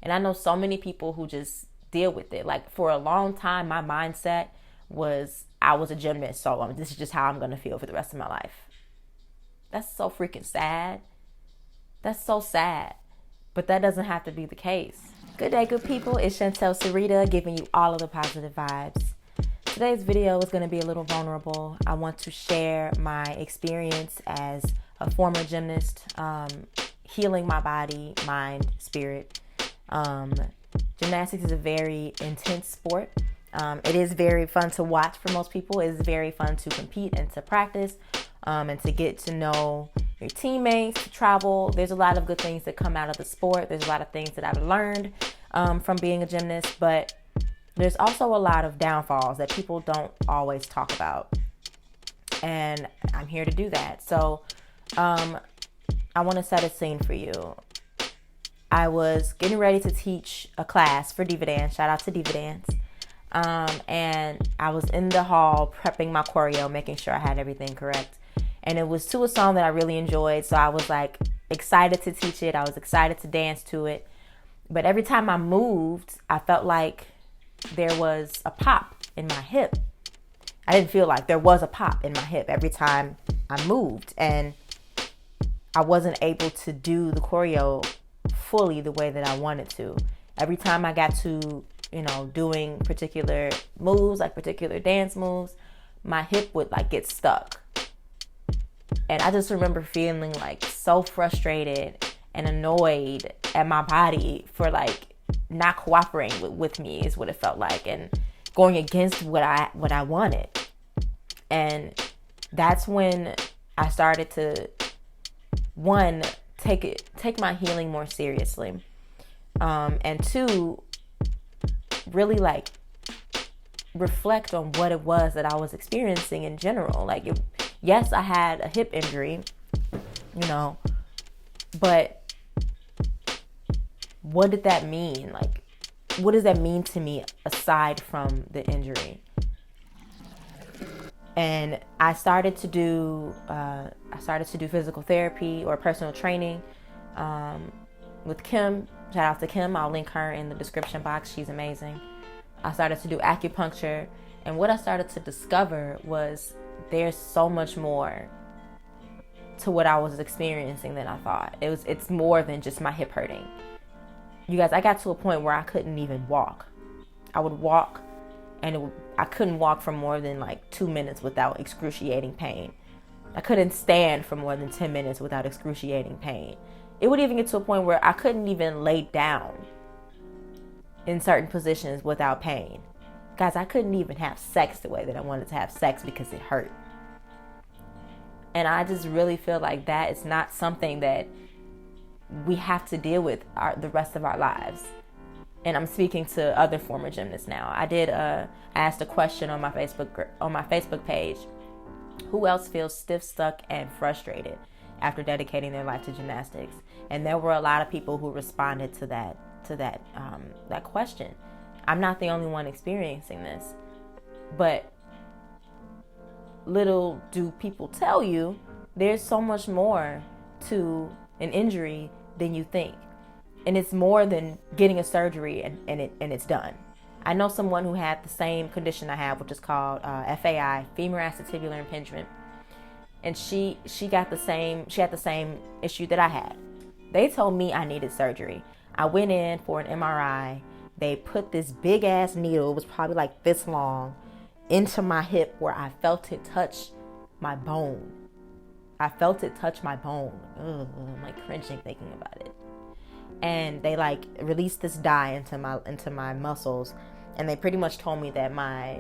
And I know so many people who just deal with it. Like for a long time, my mindset was I was a gymnast, so this is just how I'm going to feel for the rest of my life. That's so freaking sad. That's so sad. But that doesn't have to be the case. Good day, good people. It's Chantel Sarita giving you all of the positive vibes. Today's video is going to be a little vulnerable. I want to share my experience as a former gymnast, healing my body, mind, spirit. Gymnastics is a very intense sport. It is very fun to watch for most people. It is very fun to compete and to practice, and to get to know your teammates, to travel. There's a lot of good things that come out of the sport. There's a lot of things that I've learned from being a gymnast, but there's also a lot of downfalls that people don't always talk about. And I'm here to do that. So I want to set a scene for you. I was getting ready to teach a class for Diva Dance. Shout out to Diva Dance. And I was in the hall prepping my choreo, making sure I had everything correct. And it was to a song that I really enjoyed. So I was like excited to teach it. I was excited to dance to it. But every time I moved, I felt like there was a pop in my hip. I didn't feel like there was a pop in my hip every time I moved. And I wasn't able to do the choreo fully the way that I wanted to. Every time I got to, doing particular moves, like particular dance moves, my hip would like get stuck. And I just remember feeling like so frustrated and annoyed at my body for like not cooperating with me is what it felt like, and going against what I wanted. And that's when I started to, one, take my healing more seriously, and two, really like reflect on what it was that I was experiencing in general. Like, yes, I had a hip injury, but what did that mean? Like, what does that mean to me aside from the injury? And I started to do physical therapy or personal training with Kim. Shout out to Kim. I'll link her in the description box. She's amazing. I started to do acupuncture, and what I started to discover was there's so much more to what I was experiencing than I thought. It's more than just my hip hurting. You guys, I got to a point where I couldn't even walk. I would walk, and I couldn't walk for more than like 2 minutes without excruciating pain. I couldn't stand for more than 10 minutes without excruciating pain. It would even get to a point where I couldn't even lay down in certain positions without pain. Guys, I couldn't even have sex the way that I wanted to have sex because it hurt. And I just really feel like that is not something that we have to deal with the rest of our lives. And I'm speaking to other former gymnasts now. I asked a question on my Facebook page. Who else feels stiff, stuck, and frustrated after dedicating their life to gymnastics? And there were a lot of people who responded to that question. I'm not the only one experiencing this, but little do people tell you, there's so much more to an injury than you think. And it's more than getting a surgery and it's done. I know someone who had the same condition I have, which is called FAI, femur acetibular impingement. And she had the same issue that I had. They told me I needed surgery. I went in for an MRI. They put this big ass needle, it was probably like this long, into my hip where I felt it touch my bone. Ugh, I'm like cringing thinking about it. And they like released this dye into my muscles, and they pretty much told me that my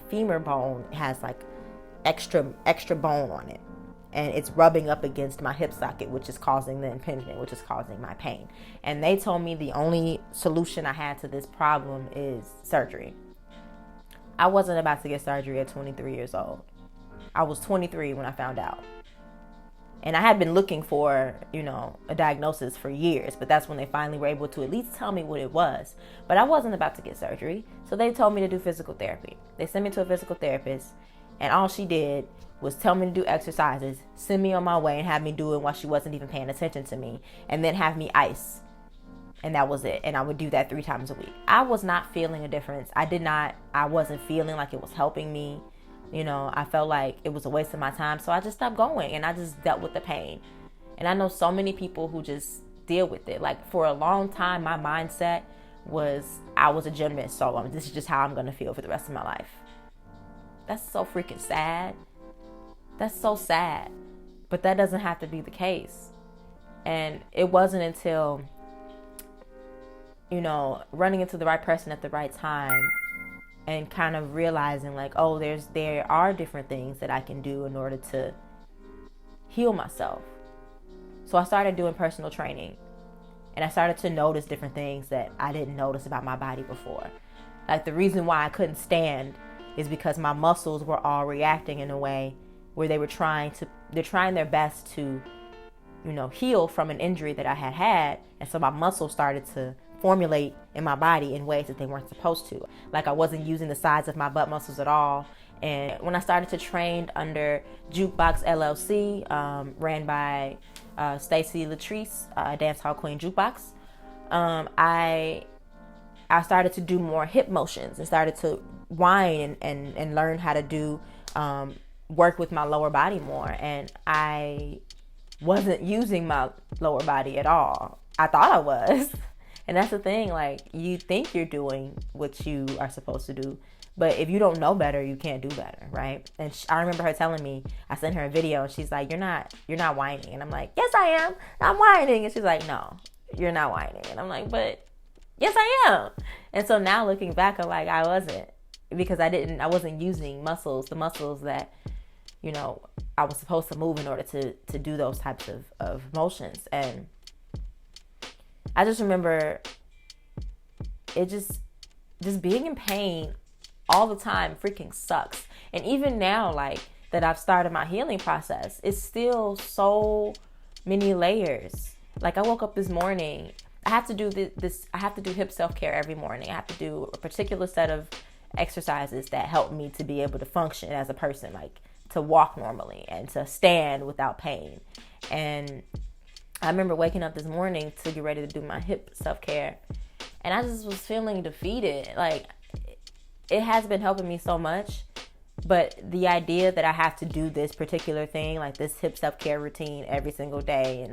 femur bone has like extra bone on it, and it's rubbing up against my hip socket, which is causing the impingement, which is causing my pain. And they told me the only solution I had to this problem is surgery. I wasn't about to get surgery at 23 years old. I was 23 when I found out. And I had been looking for, a diagnosis for years, but that's when they finally were able to at least tell me what it was. But I wasn't about to get surgery, so they told me to do physical therapy. They sent me to a physical therapist, and all she did was tell me to do exercises, send me on my way, and have me do it while she wasn't even paying attention to me, and then have me ice And that was it. And I would do that 3 times a week. I was not feeling a difference. I wasn't feeling like it was helping me. I felt like it was a waste of my time. So I just stopped going and I just dealt with the pain. And I know so many people who just deal with it. Like for a long time, my mindset was I was a gymnast. So this is just how I'm going to feel for the rest of my life. That's so freaking sad. That's so sad. But that doesn't have to be the case. And it wasn't until running into the right person at the right time and kind of realizing like, oh, there are different things that I can do in order to heal myself. So I started doing personal training and I started to notice different things that I didn't notice about my body before. Like the reason why I couldn't stand is because my muscles were all reacting in a way where they're trying their best to, heal from an injury that I had. And so my muscles started to formulate in my body in ways that they weren't supposed to. Like I wasn't using the sides of my butt muscles at all. And when I started to train under Jukeboxx LLC, ran by Stacy, Letrice, dance hall queen Jukeboxx, I started to do more hip motions and started to whine and learn how to do work with my lower body more. And I wasn't using my lower body at all. I thought I was. And that's the thing, like you think you're doing what you are supposed to do, but if you don't know better, you can't do better, right? And I remember her telling me, I sent her a video and she's like, you're not whining. And I'm like, yes, I am. I'm whining. And she's like, no, you're not whining. And I'm like, but yes, I am. And so now looking back, I'm like, I wasn't, because I wasn't using the muscles that, I was supposed to move in order to do those types of motions. And I just remember it just being in pain all the time freaking sucks. And even now, like that I've started my healing process, it's still so many layers. Like I woke up this morning, I have to do I have to do hip self-care every morning. I have to do a particular set of exercises that help me to be able to function as a person, like to walk normally and to stand without pain. And I remember waking up this morning to get ready to do my hip self-care, and I just was feeling defeated. Like it has been helping me so much, but the idea that I have to do this particular thing, like this hip self-care routine every single day,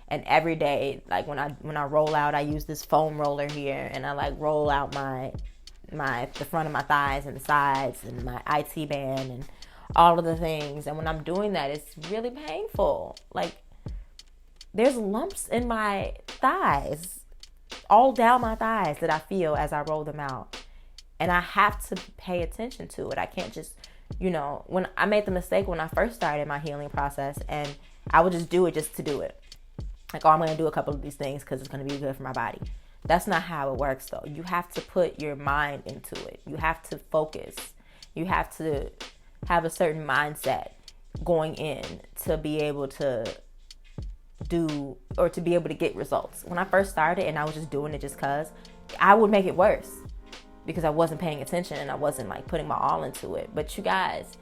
and every day, like when I roll out, I use this foam roller here, and I like roll out the front of my thighs and the sides and my IT band and all of the things. And when I'm doing that, it's really painful. Like there's lumps in my thighs, all down my thighs that I feel as I roll them out. And I have to pay attention to it. I can't just, when I made the mistake when I first started my healing process, and I would just do it just to do it. Like, oh, I'm going to do a couple of these things because it's going to be good for my body. That's not how it works, though. You have to put your mind into it. You have to focus. You have to have a certain mindset going in to be able to do or to be able to get results. When I first started and I was just doing it just because, I would make it worse because I wasn't paying attention and I wasn't like putting my all into it. But you guys,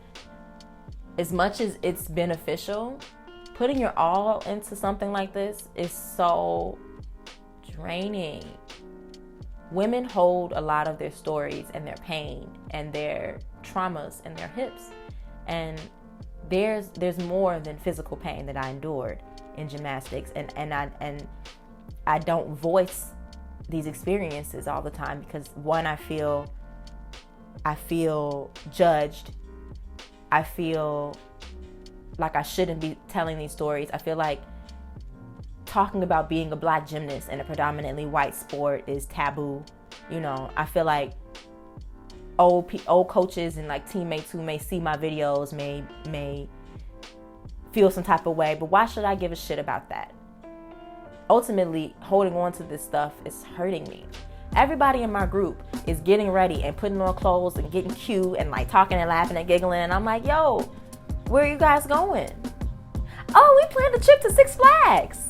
as much as it's beneficial, putting your all into something like this is so draining. Women hold a lot of their stories and their pain and their traumas in their hips. And there's more than physical pain that I endured in gymnastics, and I don't voice these experiences all the time because one, I feel judged. I feel like I shouldn't be telling these stories. I feel like talking about being a black gymnast in a predominantly white sport is taboo. I feel like old coaches and like teammates who may see my videos may feel some type of way, but why should I give a shit about that? Ultimately, holding on to this stuff is hurting me. Everybody in my group is getting ready and putting on clothes and getting cute and like talking and laughing and giggling. And I'm like, yo, where are you guys going? Oh, we planned a trip to Six Flags.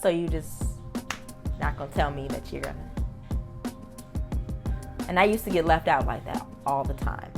So you just not gonna tell me that you're gonna. And I used to get left out like that all the time.